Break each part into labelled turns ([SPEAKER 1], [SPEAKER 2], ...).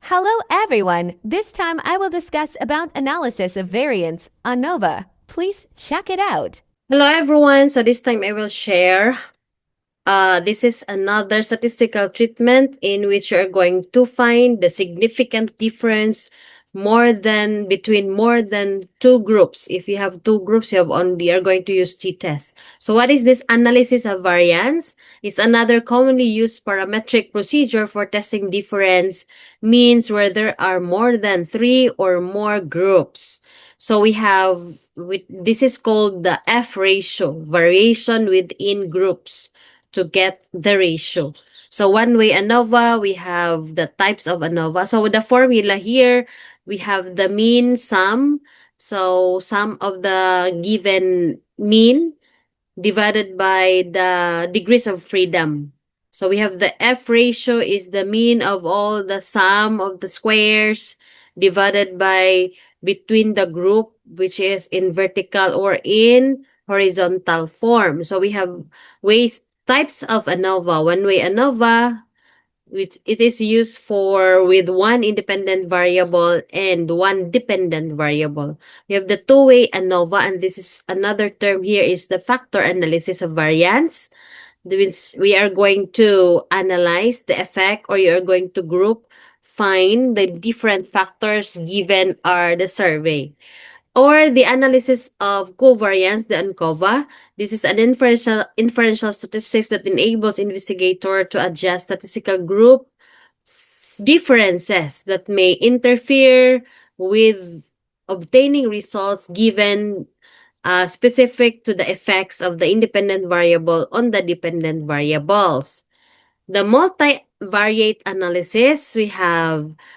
[SPEAKER 1] Hello everyone! This time I will discuss about analysis of variance, ANOVA. Please check it out.
[SPEAKER 2] Hello everyone. So this time I will share. This is another statistical treatment in which you are going to find the significant difference between more than two groups. If you have two groups, you are going to use t-test. So what is this analysis of variance? It's another commonly used parametric procedure for testing difference means where there are more than three or more groups. So this is called the F ratio, variation within groups, to get the ratio. So one-way ANOVA, we have the types of ANOVA. So with the formula here, we have the mean sum. So sum of the given mean divided by the degrees of freedom. So we have the F ratio is the mean of all the sum of the squares divided by between the group, which is in vertical or in horizontal form. So we have types of ANOVA. One-way ANOVA, which it is used for with one independent variable and one dependent variable. We have the two-way ANOVA, and this is another term here is the factor analysis of variance. We are going to analyze the effect, or you are going to find the different factors given are the survey. Or the analysis of covariance, the ANCOVA. This is an inferential statistics that enables investigator to adjust statistical group differences that may interfere with obtaining results given specific to the effects of the independent variable on the dependent variables. The multivariate analysis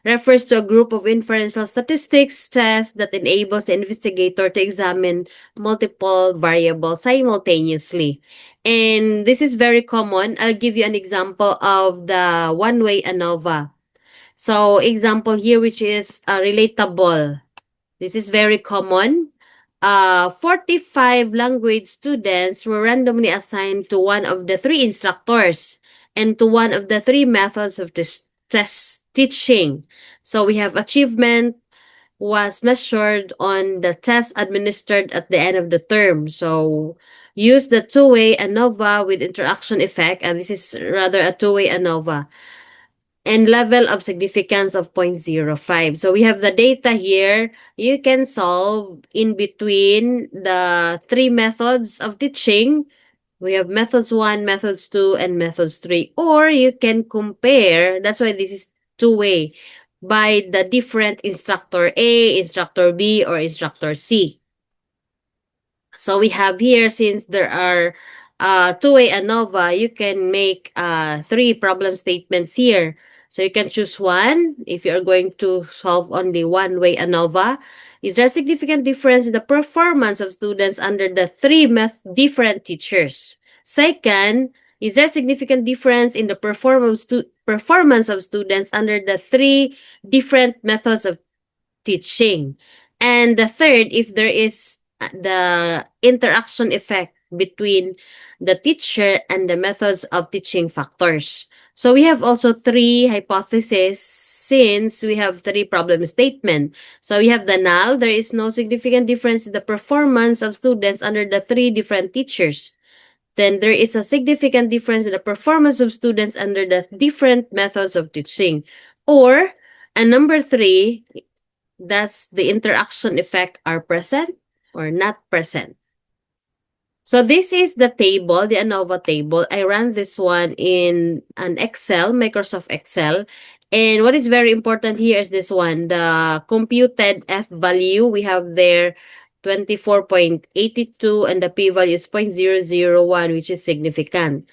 [SPEAKER 2] refers to a group of inferential statistics tests that enables the investigator to examine multiple variables simultaneously. And this is very common. I'll give you an example of the one-way ANOVA. So example here, which is relatable. This is very common. 45 language students were randomly assigned to one of the three instructors and to one of the three methods of this test teaching. So we have achievement was measured on the test administered at the end of the term. So use the two-way ANOVA with interaction effect, and this is rather a two-way ANOVA, and level of significance of 0.05. So we have the data here. You can solve in between the three methods of teaching. We have methods 1, methods 2, and methods 3. Or you can compare, that's why this is two-way, by the different instructor A, instructor B, or instructor C. So we have here, since there are two-way ANOVA, you can make three problem statements here. So you can choose one if you're going to solve only one-way ANOVA. Is there a significant difference in the performance of students under the three different teachers? Second, is there a significant difference in the performance of students under the three different methods of teaching? And the third, if there is the interaction effect between the teacher and the methods of teaching factors. So we have also three hypotheses since we have three problem statement. So we have the null. There is no significant difference in the performance of students under the three different teachers. Then there is a significant difference in the performance of students under the different methods of teaching. Or, and number three, does the interaction effect are present or not present? So this is the table, the ANOVA table. I ran this one in an Excel, Microsoft Excel. And what is very important here is this one, the computed F value. We have there 24.82 and the P value is 0.001, which is significant.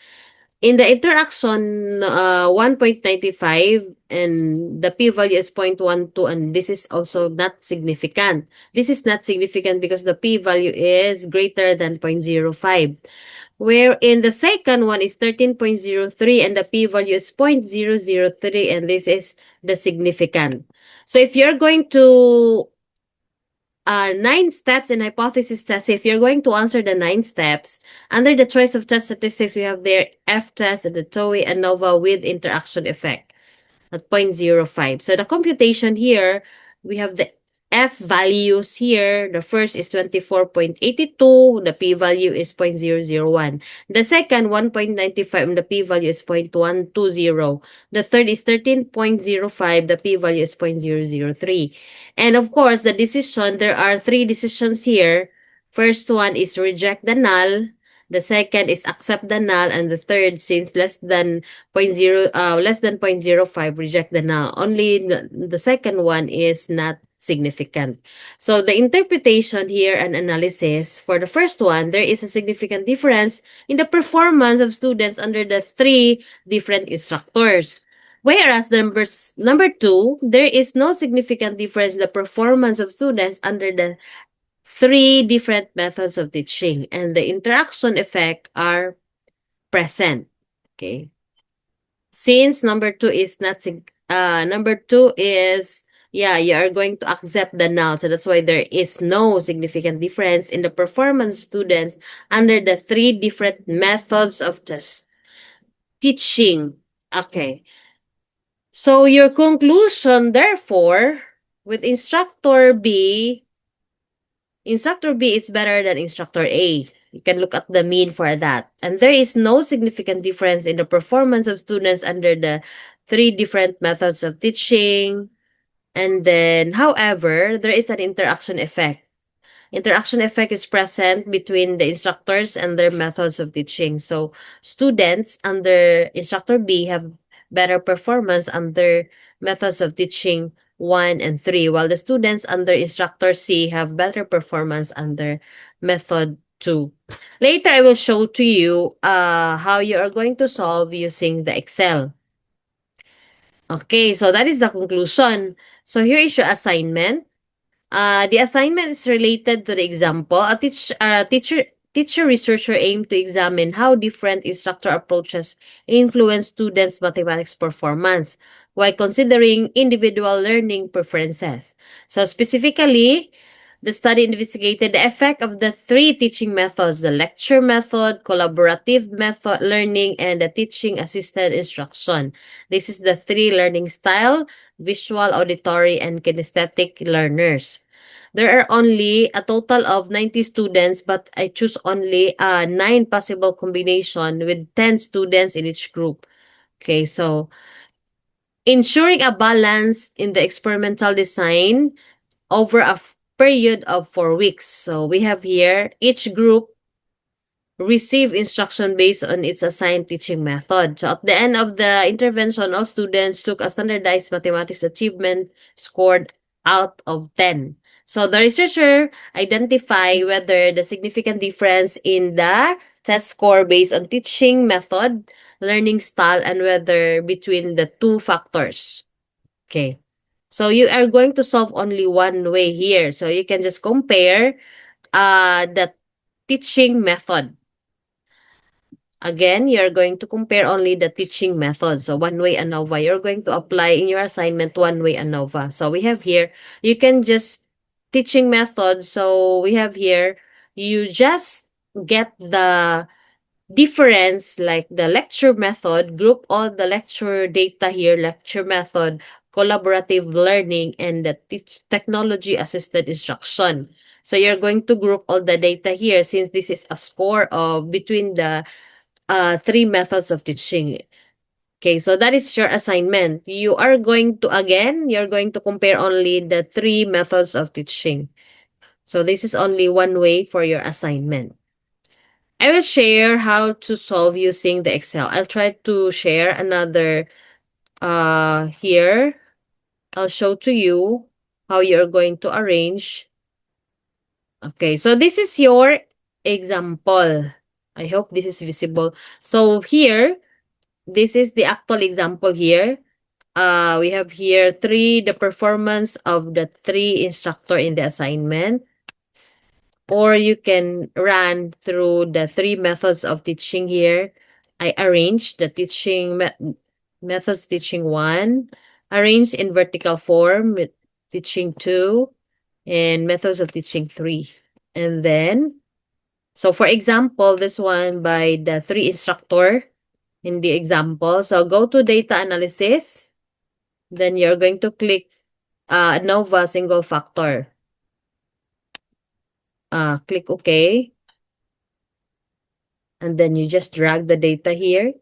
[SPEAKER 2] In the interaction, 1.95 and the p-value is 0.12, and this is also not significant. This is not significant because the p-value is greater than 0.05. Where in the second one is 13.03 and the p-value is 0.003, and this is the significant. So if you're going to 9 steps in hypothesis test. If you're going to answer the 9 steps, under the choice of test statistics, we have there F test and the two-way ANOVA with interaction effect. at 0.05. So the computation here, we have the F values here. The first is 24.82. The p-value is 0.001. The second, 1.95. And the p-value is 0.120. The third is 13.05. The p-value is 0.003. And of course, the decision, there are three decisions here. First one is reject the null. The second is accept the null. And the third, since less than 0.05, reject the null. Only the second one is not significant. So the interpretation here and analysis for the first one, there is a significant difference in the performance of students under the three different instructors. Whereas number two, there is no significant difference in the performance of students under the three different methods of teaching, and the interaction effect are present. Okay. Since number two is not number two is, yeah, you are going to accept the null. So that's why there is no significant difference in the performance students under the three different methods of teaching. Okay. So your conclusion, therefore, with instructor B is better than instructor A. You can look at the mean for that. And there is no significant difference in the performance of students under the three different methods of teaching. And then, however, there is an interaction effect. Interaction effect is present between the instructors and their methods of teaching. So students under instructor B have better performance under methods of teaching 1 and 3, while the students under instructor C have better performance under method 2. Later, I will show to you how you are going to solve using the Excel. Okay, so that is the conclusion. So here is your assignment. The assignment is related to the example. A teacher researcher aimed to examine how different instructor approaches influence students' mathematics performance while considering individual learning preferences. So specifically, the study investigated the effect of the three teaching methods: the lecture method, collaborative method learning, and the teaching assisted instruction. This is the three learning style: visual, auditory, and kinesthetic learners. There are only a total of 90 students, but I choose only 9 possible combination with 10 students in each group. Okay, so ensuring a balance in the experimental design over a period of 4 weeks. So we have here each group receive instruction based on its assigned teaching method. So at the end of the intervention, all students took a standardized mathematics achievement scored out of 10. So the researcher identify whether the significant difference in the test score based on teaching method, learning style, and whether between the two factors. Okay. So you are going to solve only one way here. So you can just compare the teaching method. Again, you're going to compare only the teaching method. So one-way ANOVA, you're going to apply in your assignment one-way ANOVA. So we have here, you can just teaching method. So we have here, you just get the difference like the lecture method, group all the lecture data here, lecture method, collaborative learning, and the technology assisted instruction. So you're going to group all the data here since this is a score of between the three methods of teaching. Okay, so that is your assignment. You are going to, again, you're going to compare only the three methods of teaching. So this is only one way for your assignment. I will share how to solve using the Excel. I'll try to share another here. I'll show to you how you're going to arrange. Okay, so this is your example. I hope this is visible. So here, this is the actual example here. We have here the performance of the three instructor in the assignment. Or you can run through the three methods of teaching here. I arranged the teaching methods teaching 1, arranged in vertical form with teaching 2, and methods of teaching 3. And then, so for example, this one by the 3 instructor in the example. So go to data analysis. Then you're going to click ANOVA single factor. Click OK. And then you just drag the data here.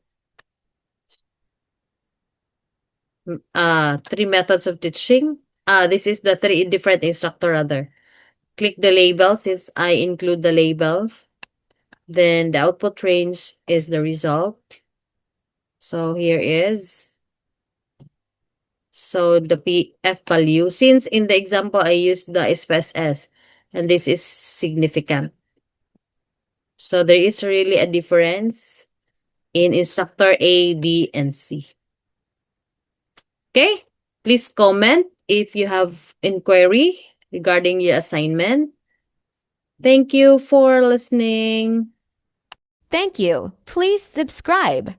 [SPEAKER 2] Three methods of teaching. This is the three different instructor rather. Click the label since I include the label. Then the output range is the result. So here is. So the PF value, since in the example I used the SPSS, and this is significant. So there is really a difference in instructor A, B, and C. Okay, please comment if you have inquiry regarding your assignment. Thank you for listening.
[SPEAKER 1] Thank you. Please subscribe.